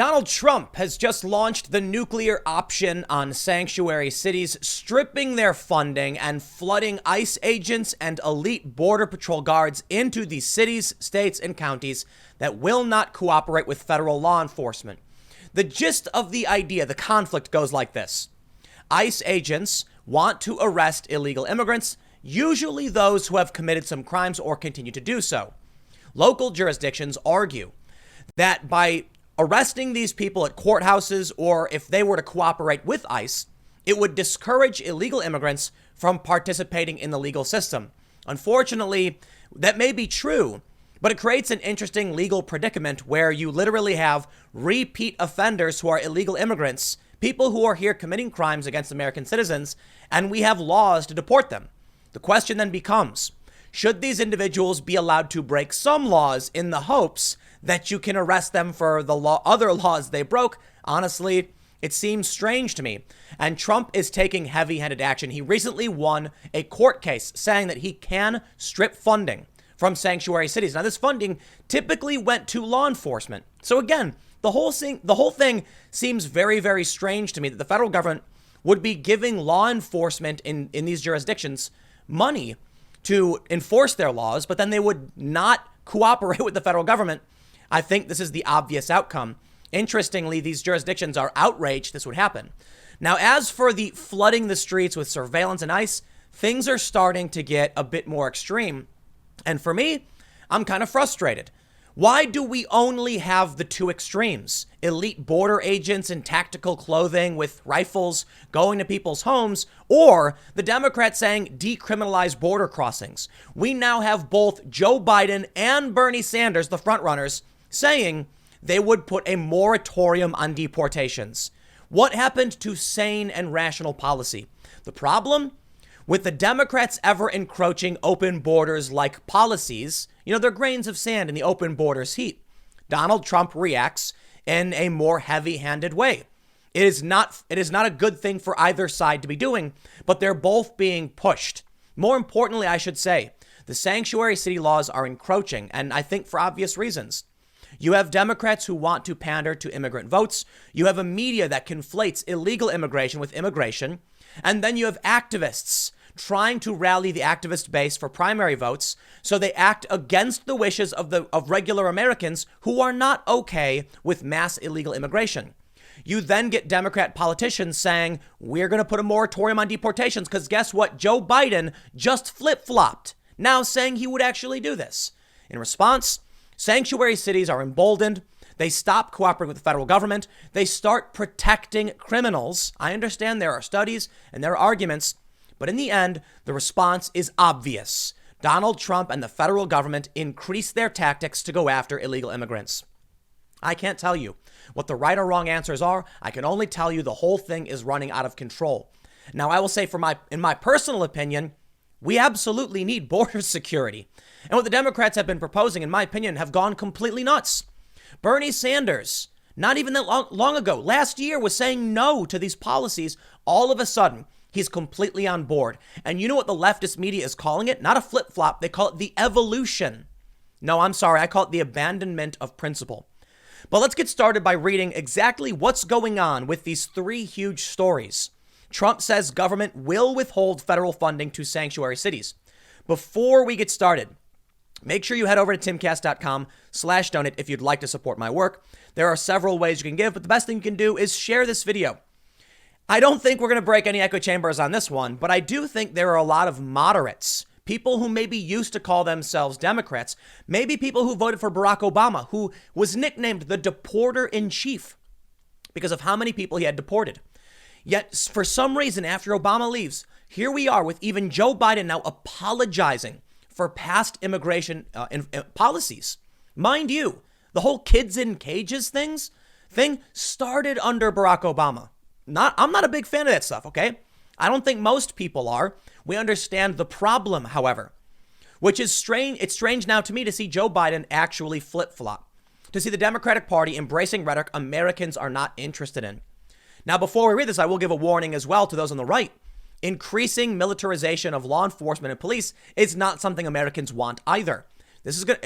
Donald Trump has just launched the nuclear option on sanctuary cities, stripping their funding and flooding ICE agents and elite Border Patrol guards into the cities, states, and counties that will not cooperate with federal law enforcement. The gist of the idea, the conflict goes like this. ICE agents want to arrest illegal immigrants, usually those who have committed some crimes or continue to do so. Local jurisdictions argue that by arresting these people at courthouses, or if they were to cooperate with ICE, it would discourage illegal immigrants from participating in the legal system. Unfortunately, that may be true, but it creates an interesting legal predicament where you literally have repeat offenders who are illegal immigrants, people who are here committing crimes against American citizens, and we have laws to deport them. The question then becomes, should these individuals be allowed to break some laws in the hopes that you can arrest them for the other laws they broke? Honestly, it seems strange to me. And Trump is taking heavy-handed action. He recently won a court case saying that he can strip funding from sanctuary cities. Now, this funding typically went to law enforcement. So again, the whole thing seems very, very strange to me that the federal government would be giving law enforcement in these jurisdictions money to enforce their laws, but then they would not cooperate with the federal government. I think this is the obvious outcome. Interestingly, these jurisdictions are outraged this would happen. Now, as for the flooding the streets with surveillance and ICE, things are starting to get a bit more extreme. And for me, I'm kind of frustrated. Why do we only have the two extremes? Elite border agents in tactical clothing with rifles going to people's homes, or the Democrats saying decriminalize border crossings. We now have both Joe Biden and Bernie Sanders, the frontrunners, saying they would put a moratorium on deportations. What happened to sane and rational policy? The problem? With the Democrats ever encroaching open borders like policies, they're grains of sand in the open borders heat. Donald Trump reacts in a more heavy-handed way. It is not a good thing for either side to be doing, but they're both being pushed. More importantly, I should say, the sanctuary city laws are encroaching, and I think for obvious reasons. You have Democrats who want to pander to immigrant votes. You have a media that conflates illegal immigration with immigration. And then you have activists trying to rally the activist base for primary votes, so they act against the wishes of regular Americans who are not okay with mass illegal immigration. You then get Democrat politicians saying, we're going to put a moratorium on deportations because guess what? Joe Biden just flip-flopped, now saying he would actually do this. In response, sanctuary cities are emboldened. They stop cooperating with the federal government. They start protecting criminals. I understand there are studies and there are arguments, but in the end, the response is obvious. Donald Trump and the federal government increase their tactics to go after illegal immigrants. I can't tell you what the right or wrong answers are. I can only tell you the whole thing is running out of control. Now, I will say in my personal opinion, we absolutely need border security. And what the Democrats have been proposing, in my opinion, have gone completely nuts. Bernie Sanders, not even that long ago, last year, was saying no to these policies. All of a sudden, he's completely on board. And you know what the leftist media is calling it? Not a flip-flop. They call it the evolution. No, I'm sorry. I call it the abandonment of principle. But let's get started by reading exactly what's going on with these three huge stories. Trump says government will withhold federal funding to sanctuary cities. Before we get started, make sure you head over to timcast.com/donate if you'd like to support my work. There are several ways you can give, but the best thing you can do is share this video. I don't think we're going to break any echo chambers on this one, but I do think there are a lot of moderates, people who maybe used to call themselves Democrats, maybe people who voted for Barack Obama, who was nicknamed the deporter-in-chief because of how many people he had deported. Yet, for some reason, after Obama leaves, here we are with even Joe Biden now apologizing for past immigration policies. Mind you, the whole kids in cages thing started under Barack Obama. I'm not a big fan of that stuff, okay? I don't think most people are. We understand the problem, however, which is strange. It's strange now to me to see Joe Biden actually flip-flop, to see the Democratic Party embracing rhetoric Americans are not interested in. Now, before we read this, I will give a warning as well to those on the right. Increasing militarization of law enforcement and police is not something Americans want either.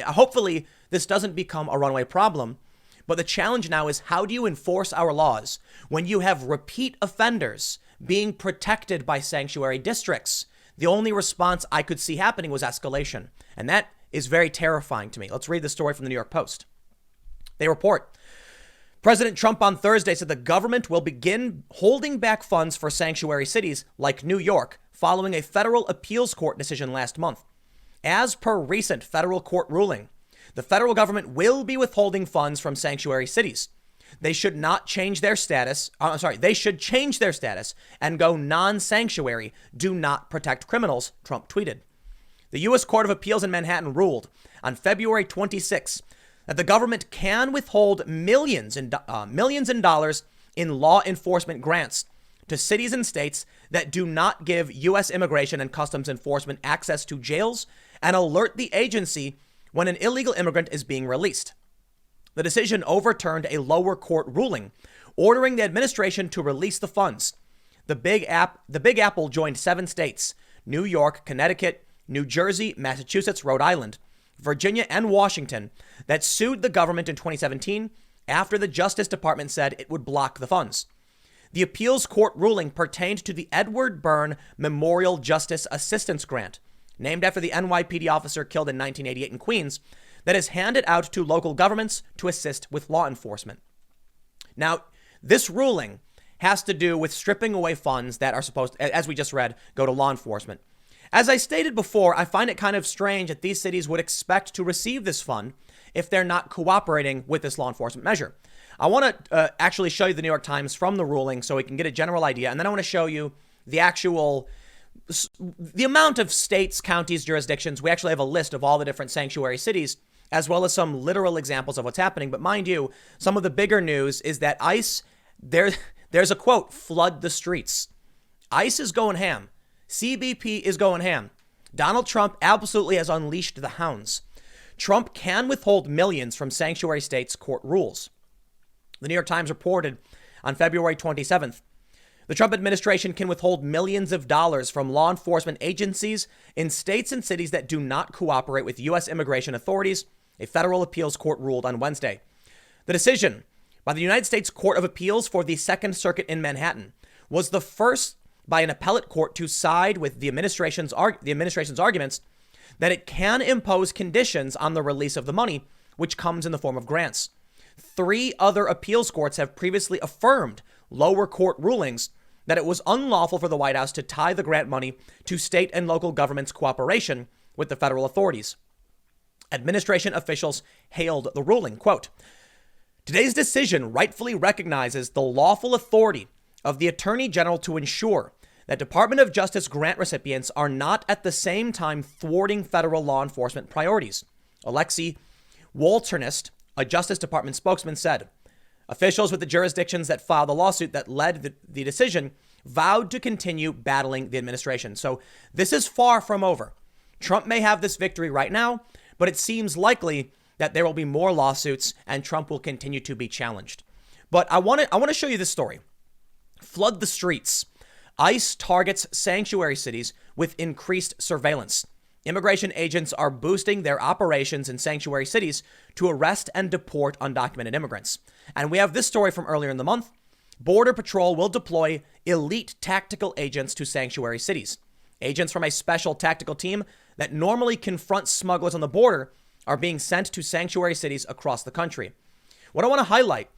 Hopefully this doesn't become a runaway problem. But the challenge now is, how do you enforce our laws when you have repeat offenders being protected by sanctuary districts? The only response I could see happening was escalation. And that is very terrifying to me. Let's read the story from the New York Post. They report, President Trump on Thursday said the government will begin holding back funds for sanctuary cities like New York following a federal appeals court decision last month. As per recent federal court ruling, the federal government will be withholding funds from sanctuary cities. They should not change their status. They should change their status and go non-sanctuary. Do not protect criminals, Trump tweeted. The U.S. Court of Appeals in Manhattan ruled on February 26 that the government can withhold millions in dollars in law enforcement grants to cities and states that do not give U.S. Immigration and Customs Enforcement access to jails and alert the agency when an illegal immigrant is being released. The decision overturned a lower court ruling ordering the administration to release the funds. The Big Apple joined 7 states, New York, Connecticut, New Jersey, Massachusetts, Rhode Island, Virginia, and Washington, that sued the government in 2017 after the Justice Department said it would block the funds. The appeals court ruling pertained to the Edward Byrne Memorial Justice Assistance Grant, named after the NYPD officer killed in 1988 in Queens, that is handed out to local governments to assist with law enforcement. Now, this ruling has to do with stripping away funds that are supposed to, as we just read, go to law enforcement. As I stated before, I find it kind of strange that these cities would expect to receive this fund if they're not cooperating with this law enforcement measure. I want to actually show you the New York Times from the ruling so we can get a general idea, and then I want to show you the amount of states, counties, jurisdictions. We actually have a list of all the different sanctuary cities, as well as some literal examples of what's happening. But mind you, some of the bigger news is that ICE, there's a quote, flood the streets. ICE is going ham. CBP is going ham. Donald Trump absolutely has unleashed the hounds. Trump can withhold millions from sanctuary states, court rules. The New York Times reported on February 27th, the Trump administration can withhold millions of dollars from law enforcement agencies in states and cities that do not cooperate with U.S. immigration authorities, a federal appeals court ruled on Wednesday. The decision by the United States Court of Appeals for the Second Circuit in Manhattan was the first by an appellate court to side with the administration's arguments that it can impose conditions on the release of the money, which comes in the form of grants. 3 other appeals courts have previously affirmed lower court rulings that it was unlawful for the White House to tie the grant money to state and local governments' cooperation with the federal authorities. Administration officials hailed the ruling. Quote, today's decision rightfully recognizes the lawful authority of the Attorney General to ensure that Department of Justice grant recipients are not at the same time thwarting federal law enforcement priorities. Alexi Walternist, a Justice Department spokesman, said, officials with the jurisdictions that filed the lawsuit that led the decision vowed to continue battling the administration. So this is far from over. Trump may have this victory right now, but it seems likely that there will be more lawsuits and Trump will continue to be challenged. But I want to show you this story. Flood the streets. ICE targets sanctuary cities with increased surveillance. Immigration agents are boosting their operations in sanctuary cities to arrest and deport undocumented immigrants. And we have this story from earlier in the month. Border Patrol will deploy elite tactical agents to sanctuary cities. Agents from a special tactical team that normally confront smugglers on the border are being sent to sanctuary cities across the country. What I want to highlight,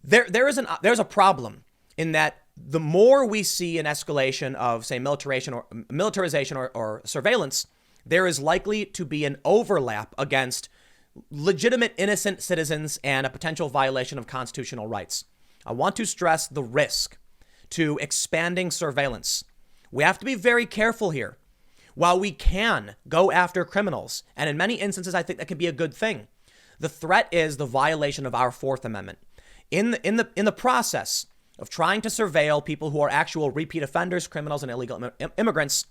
there's a problem in that the more we see an escalation of, say, militarization or surveillance, there is likely to be an overlap against legitimate innocent citizens and a potential violation of constitutional rights. I want to stress the risk to expanding surveillance. We have to be very careful here. While we can go after criminals, and in many instances I think that can be a good thing, the threat is the violation of our Fourth Amendment. In the process of trying to surveil people who are actual repeat offenders, criminals, and illegal immigrants,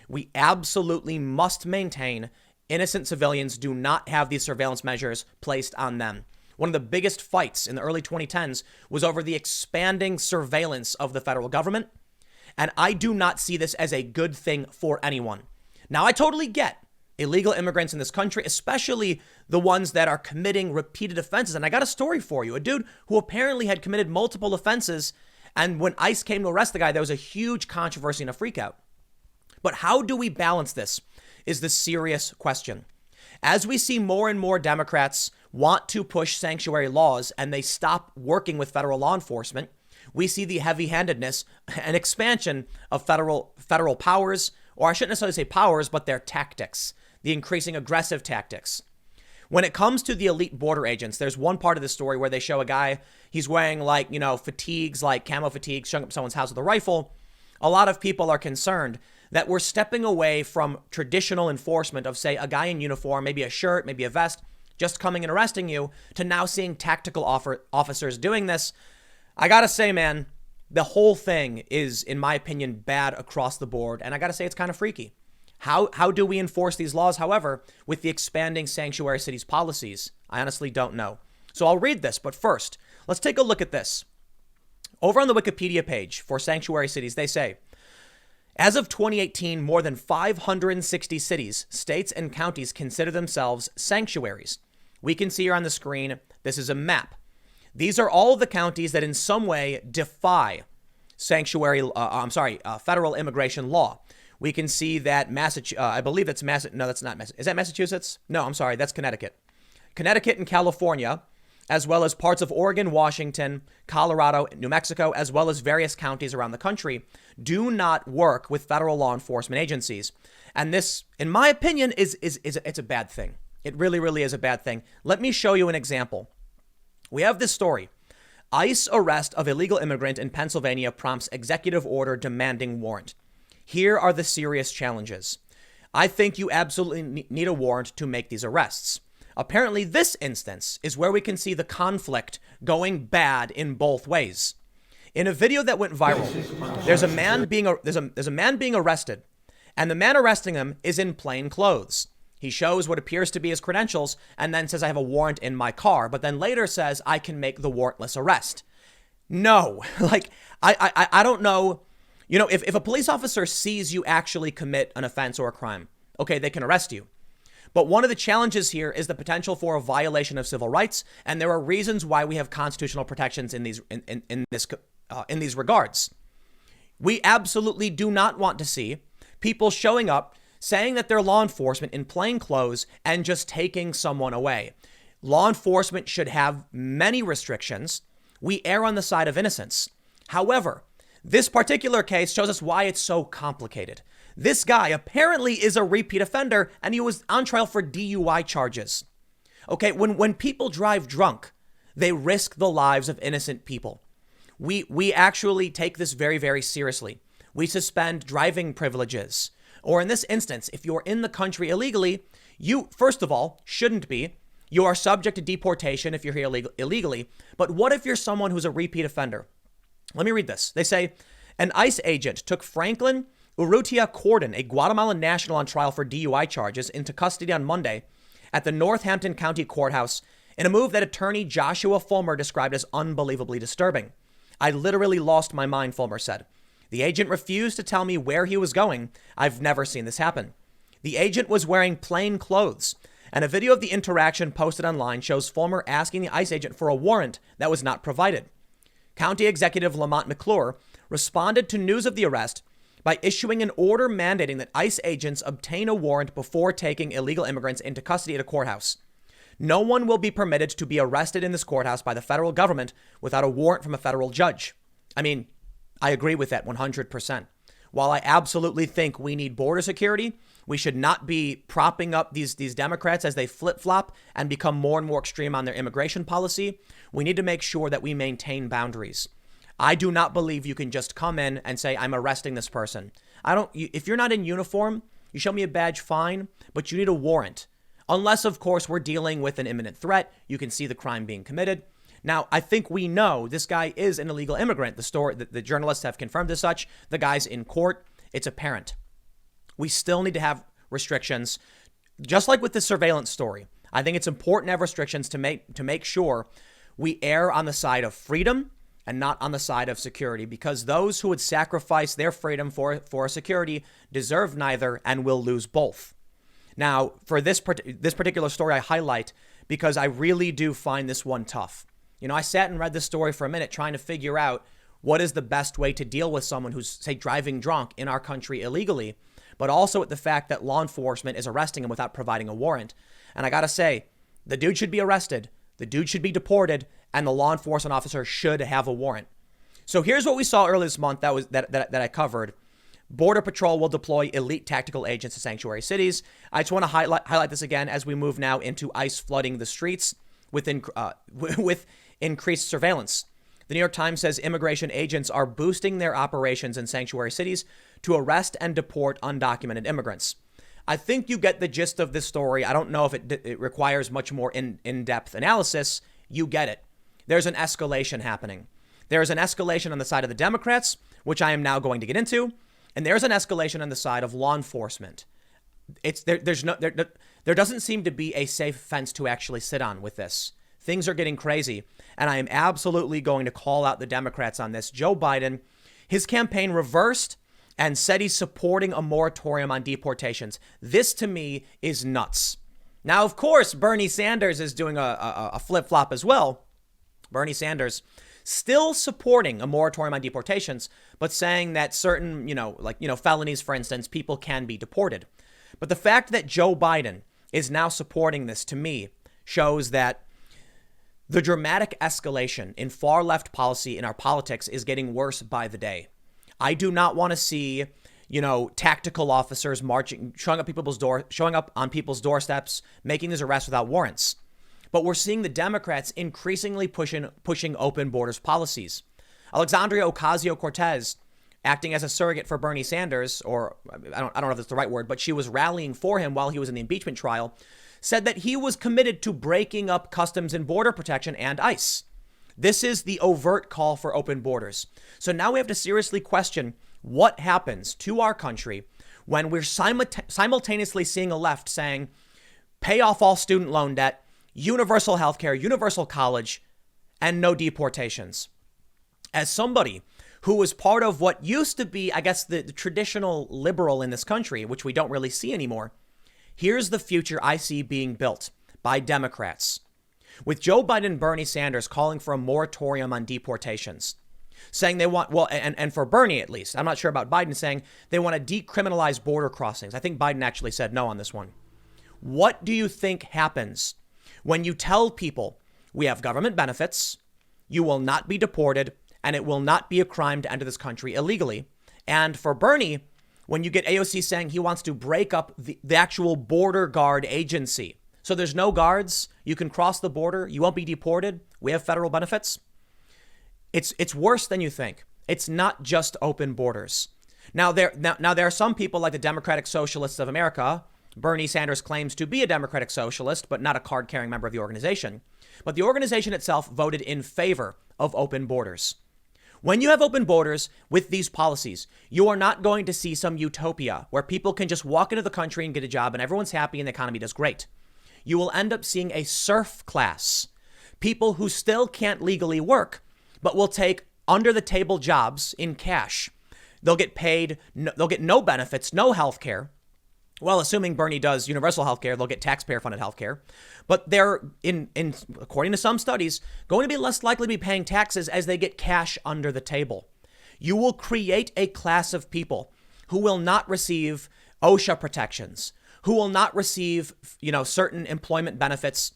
we absolutely must maintain innocent civilians do not have these surveillance measures placed on them. One of the biggest fights in the early 2010s was over the expanding surveillance of the federal government, and I do not see this as a good thing for anyone. Now, I totally get illegal immigrants in this country, especially the ones that are committing repeated offenses. And I got a story for you. A dude who apparently had committed multiple offenses, and when ICE came to arrest the guy, there was a huge controversy and a freakout. But how do we balance this is the serious question. As we see more and more Democrats want to push sanctuary laws and they stop working with federal law enforcement, we see the heavy-handedness and expansion of federal powers, or I shouldn't necessarily say powers, but their tactics, the increasing aggressive tactics. When it comes to the elite border agents, there's one part of the story where they show a guy, he's wearing fatigues, like camo fatigues, showing up someone's house with a rifle. A lot of people are concerned that we're stepping away from traditional enforcement of, say, a guy in uniform, maybe a shirt, maybe a vest, just coming and arresting you, to now seeing tactical officers doing this. I gotta say, man, the whole thing is, in my opinion, bad across the board. And I gotta say, it's kind of freaky. How do we enforce these laws, however, with the expanding sanctuary cities policies? I honestly don't know. So I'll read this, but first, let's take a look at this. Over on the Wikipedia page for sanctuary cities, they say, as of 2018, more than 560 cities, states, and counties consider themselves sanctuaries. We can see here on the screen, this is a map. These are all of the counties that in some way defy federal immigration law. We can see that I believe that's Massachusetts. No, that's not Massachusetts. Is that Massachusetts? No, I'm sorry. That's Connecticut. Connecticut and California, as well as parts of Oregon, Washington, Colorado, New Mexico, as well as various counties around the country, do not work with federal law enforcement agencies. And this, in my opinion, it's a bad thing. It really, really is a bad thing. Let me show you an example. We have this story. ICE arrest of illegal immigrant in Pennsylvania prompts executive order demanding warrant. Here are the serious challenges. I think you absolutely need a warrant to make these arrests. Apparently, this instance is where we can see the conflict going bad in both ways. In a video that went viral, there's a man being arrested, and the man arresting him is in plain clothes. He shows what appears to be his credentials and then says, I have a warrant in my car, but then later says, I can make the warrantless arrest. No, I don't know. If a police officer sees you actually commit an offense or a crime, okay, they can arrest you. But one of the challenges here is the potential for a violation of civil rights, and there are reasons why we have constitutional protections in these regards. We absolutely do not want to see people showing up saying that they're law enforcement in plain clothes and just taking someone away. Law enforcement should have many restrictions. We err on the side of innocence. However, this particular case shows us why it's so complicated. This guy apparently is a repeat offender, and he was on trial for DUI charges. Okay, when people drive drunk, they risk the lives of innocent people. We actually take this very, very seriously. We suspend driving privileges. Or in this instance, if you're in the country illegally, you, first of all, shouldn't be. You are subject to deportation if you're here illegally. But what if you're someone who's a repeat offender? Let me read this. They say, an ICE agent took Franklin Urrutia Corden, a Guatemalan national on trial for DUI charges, into custody on Monday at the Northampton County Courthouse in a move that attorney Joshua Fulmer described as unbelievably disturbing. I literally lost my mind, Fulmer said. The agent refused to tell me where he was going. I've never seen this happen. The agent was wearing plain clothes, and a video of the interaction posted online shows Fulmer asking the ICE agent for a warrant that was not provided. County Executive Lamont McClure responded to news of the arrest by issuing an order mandating that ICE agents obtain a warrant before taking illegal immigrants into custody at a courthouse. No one will be permitted to be arrested in this courthouse by the federal government without a warrant from a federal judge. I mean, I agree with that 100%. While I absolutely think we need border security, we should not be propping up these Democrats as they flip-flop and become more and more extreme on their immigration policy. We need to make sure that we maintain boundaries. I do not believe you can just come in and say, I'm arresting this person. If you're not in uniform, you show me a badge, fine, but you need a warrant. Unless, of course, we're dealing with an imminent threat. You can see the crime being committed. Now, I think we know this guy is an illegal immigrant. The journalists have confirmed as such. The guy's in court. It's apparent. We still need to have restrictions, just like with the surveillance story. I think it's important to have restrictions to make sure we err on the side of freedom and not on the side of security, because those who would sacrifice their freedom for security deserve neither and will lose both. Now, for this particular story, I highlight because I really do find this one tough. I sat and read this story for a minute trying to figure out what is the best way to deal with someone who's, say, driving drunk in our country illegally, but also with the fact that law enforcement is arresting him without providing a warrant. And I got to say, the dude should be arrested, the dude should be deported, and the law enforcement officer should have a warrant. So here's what we saw earlier this month that I covered. Border Patrol will deploy elite tactical agents to sanctuary cities. I just want to highlight this again as we move now into ICE flooding the streets with increased surveillance. The New York Times says immigration agents are boosting their operations in sanctuary cities to arrest and deport undocumented immigrants. I think you get the gist of this story. I don't know if it requires much more in-depth analysis. You get it. There's an escalation happening. There's an escalation on the side of the Democrats, which I am now going to get into, and there's an escalation on the side of law enforcement. There doesn't seem to be a safe fence to actually sit on with this. Things are getting crazy, and I am absolutely going to call out the Democrats on this. Joe Biden, his campaign reversed and said he's supporting a moratorium on deportations. This, to me, is nuts. Now, of course, Bernie Sanders is doing a flip-flop as well. Bernie Sanders still supporting a moratorium on deportations, but saying that certain, felonies, for instance, people can be deported. But the fact that Joe Biden is now supporting this, to me, shows that the dramatic escalation in far left policy in our politics is getting worse by the day. I do not want to see, tactical officers showing up on people's doorsteps, making these arrests without warrants. But we're seeing the Democrats increasingly pushing open borders policies. Alexandria Ocasio-Cortez, acting as a surrogate for Bernie Sanders, or I don't know if that's the right word, but she was rallying for him while he was in the impeachment trial, said that he was committed to breaking up Customs and Border Protection and ICE. This is the overt call for open borders. So now we have to seriously question what happens to our country when we're simultaneously seeing a left saying, pay off all student loan debt, universal health care, universal college, and no deportations. As somebody who was part of what used to be, I guess, the traditional liberal in this country, which we don't really see anymore, here's the future I see being built by Democrats. With Joe Biden and Bernie Sanders calling for a moratorium on deportations, saying they want, and for Bernie at least, I'm not sure about Biden, saying they want to decriminalize border crossings. I think Biden actually said no on this one. What do you think happens when you tell people we have government benefits, you will not be deported, and it will not be a crime to enter this country illegally? And for Bernie, when you get AOC saying he wants to break up the actual border guard agency, so there's no guards, you can cross the border, you won't be deported, we have federal benefits. It's worse than you think. It's not just open borders. Now there are some people like the Democratic Socialists of America. Bernie Sanders claims to be a Democratic Socialist, but not a card-carrying member of the organization. But the organization itself voted in favor of open borders. When you have open borders with these policies, you are not going to see some utopia where people can just walk into the country and get a job and everyone's happy and the economy does great. You will end up seeing a serf class, people who still can't legally work, but will take under-the-table jobs in cash. They'll get paid, they'll get no benefits, no health care. Well, assuming Bernie does universal health care, they'll get taxpayer-funded health care. But they're, according to some studies, going to be less likely to be paying taxes as they get cash under the table. You will create a class of people who will not receive OSHA protections, who will not receive, certain employment benefits.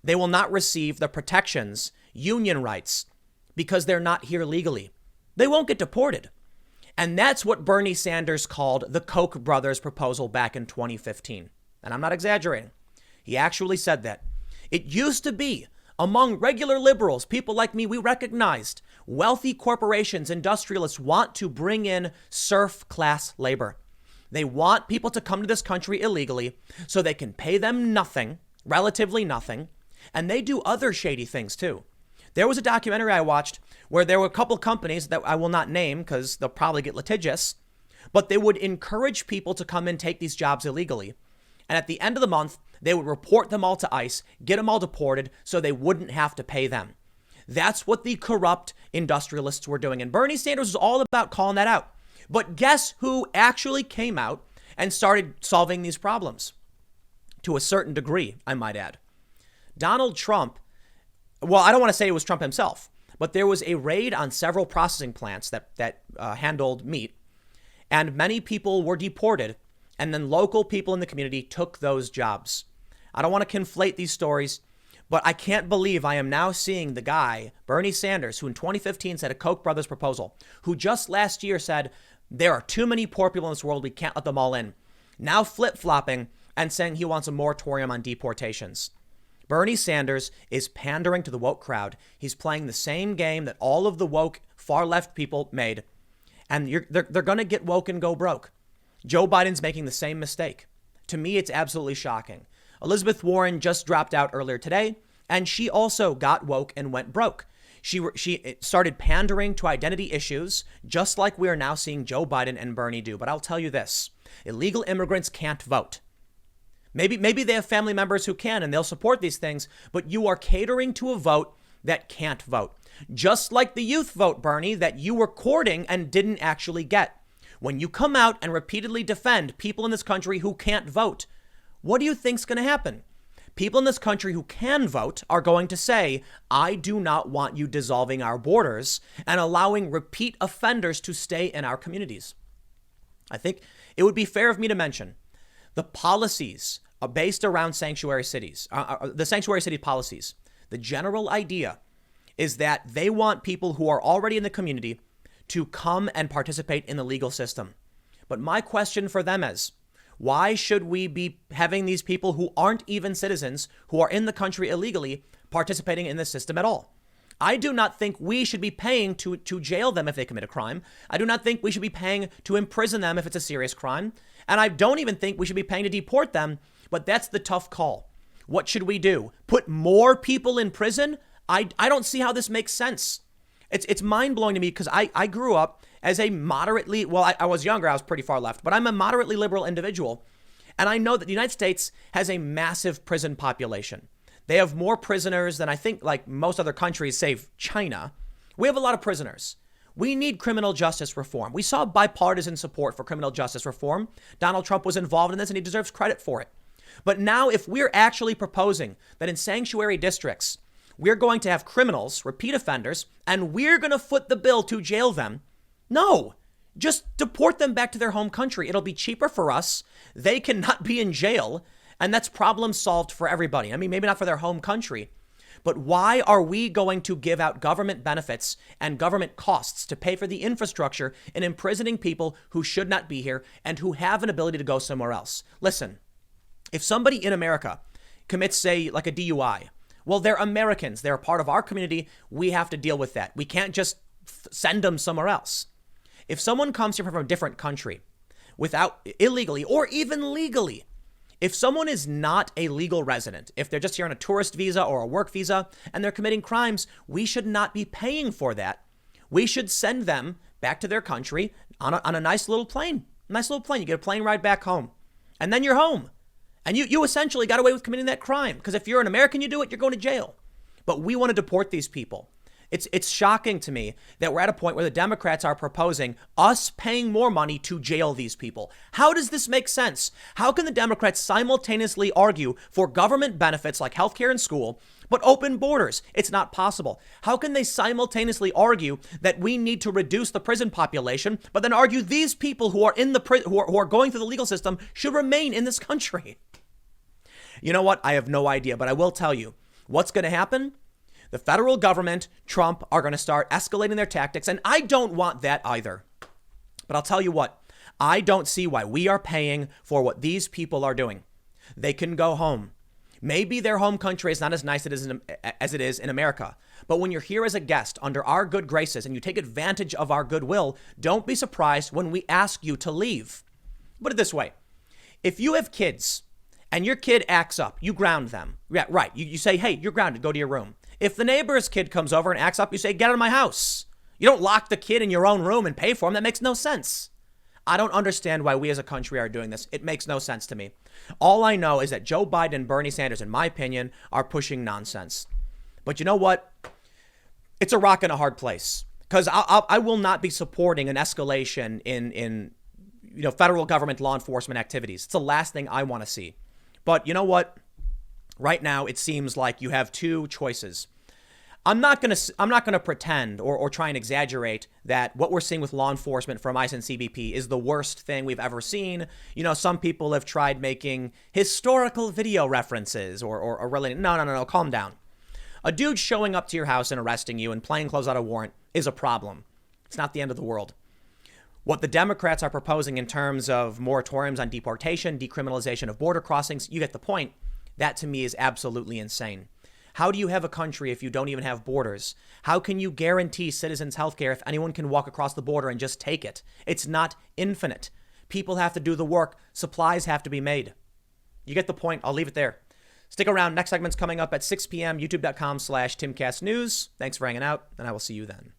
They will not receive the protections, union rights, because they're not here legally. They won't get deported. And that's what Bernie Sanders called the Koch brothers proposal back in 2015. And I'm not exaggerating. He actually said that. It used to be among regular liberals, people like me, we recognized wealthy corporations, industrialists want to bring in serf class labor. They want people to come to this country illegally so they can pay them nothing, relatively nothing, and they do other shady things too. There was a documentary I watched where there were a couple companies that I will not name because they'll probably get litigious, but they would encourage people to come and take these jobs illegally. And at the end of the month, they would report them all to ICE, get them all deported so they wouldn't have to pay them. That's what the corrupt industrialists were doing. And Bernie Sanders was all about calling that out. But guess who actually came out and started solving these problems? to a certain degree, I might add. Donald Trump, well, I don't want to say it was Trump himself, but there was a raid on several processing plants that handled meat, and many people were deported, and then local people in the community took those jobs. I don't want to conflate these stories, but I can't believe I am now seeing the guy, Bernie Sanders, who in 2015 said a Koch brothers proposal, who just last year said, there are too many poor people in this world, we can't let them all in, now flip-flopping and saying he wants a moratorium on deportations. Bernie Sanders is pandering to the woke crowd. He's playing the same game that all of the woke far-left people made, and they're going to get woke and go broke. Joe Biden's making the same mistake. To me, it's absolutely shocking. Elizabeth Warren just dropped out earlier today, and she also got woke and went broke. She started pandering to identity issues, just like we are now seeing Joe Biden and Bernie do. But I'll tell you this, illegal immigrants can't vote. Maybe they have family members who can, and they'll support these things, but you are catering to a vote that can't vote. Just like the youth vote, Bernie, that you were courting and didn't actually get. When you come out and repeatedly defend people in this country who can't vote, what do you think's going to happen? People in this country who can vote are going to say, I do not want you dissolving our borders and allowing repeat offenders to stay in our communities. I think it would be fair of me to mention the policies based around sanctuary cities, the sanctuary city policies. The general idea is that they want people who are already in the community to come and participate in the legal system. But my question for them is, why should we be having these people who aren't even citizens, who are in the country illegally, participating in the system at all? I do not think we should be paying to jail them if they commit a crime. I do not think we should be paying to imprison them if it's a serious crime. And I don't even think we should be paying to deport them, but that's the tough call. What should we do? Put more people in prison? I don't see how this makes sense. It's mind-blowing to me because I grew up as a moderately, well, I was younger, I was pretty far left, but I'm a moderately liberal individual. And I know that the United States has a massive prison population. They have more prisoners than I think like most other countries, save China. We have a lot of prisoners. We need criminal justice reform. We saw bipartisan support for criminal justice reform. Donald Trump was involved in this and he deserves credit for it. But now if we're actually proposing that in sanctuary districts, we're going to have criminals, repeat offenders, and we're going to foot the bill to jail them, no, just deport them back to their home country. It'll be cheaper for us. They cannot be in jail. And that's problem solved for everybody. I mean, maybe not for their home country, but why are we going to give out government benefits and government costs to pay for the infrastructure in imprisoning people who should not be here and who have an ability to go somewhere else? Listen, if somebody in America commits, say, like a DUI, well, they're Americans. They're a part of our community. We have to deal with that. We can't just send them somewhere else. If someone comes here from a different country without illegally or even legally, if someone is not a legal resident, if they're just here on a tourist visa or a work visa and they're committing crimes, we should not be paying for that. We should send them back to their country on a nice little plane. Nice little plane. You get a plane ride back home and then you're home. And you essentially got away with committing that crime because if you're an American, you do it, you're going to jail. But we want to deport these people. It's shocking to me that we're at a point where the Democrats are proposing us paying more money to jail these people. How does this make sense? How can the Democrats simultaneously argue for government benefits like healthcare and school, but open borders? It's not possible. How can they simultaneously argue that we need to reduce the prison population, but then argue these people who are in the who are going through the legal system should remain in this country? You know what? I have no idea, but I will tell you what's going to happen. The federal government, Trump, are going to start escalating their tactics, and I don't want that either. But I'll tell you what, I don't see why we are paying for what these people are doing. They can go home. Maybe their home country is not as nice as it is in America. But when you're here as a guest under our good graces and you take advantage of our goodwill, don't be surprised when we ask you to leave. Put it this way. If you have kids and your kid acts up, you ground them. Yeah, right. You say, hey, you're grounded. Go to your room. If the neighbor's kid comes over and acts up, you say, get out of my house. You don't lock the kid in your own room and pay for him. That makes no sense. I don't understand why we as a country are doing this. It makes no sense to me. All I know is that Joe Biden and Bernie Sanders, in my opinion, are pushing nonsense. But you know what? It's a rock and a hard place because I will not be supporting an escalation in federal government law enforcement activities. It's the last thing I want to see. But you know what? Right now, it seems like you have two choices. I'm not gonna pretend or try and exaggerate that what we're seeing with law enforcement from ICE and CBP is the worst thing we've ever seen. You know, some people have tried making historical video references or relating. No, calm down. A dude showing up to your house and arresting you and plain clothes out a warrant is a problem. It's not the end of the world. What the Democrats are proposing in terms of moratoriums on deportation, decriminalization of border crossings, you get the point. That to me is absolutely insane. How do you have a country if you don't even have borders? How can you guarantee citizens health care if anyone can walk across the border and just take it? It's not infinite. People have to do the work. Supplies have to be made. You get the point. I'll leave it there. Stick around. Next segment's coming up at 6 p.m. youtube.com/TimCastNews. Thanks for hanging out, and I will see you then.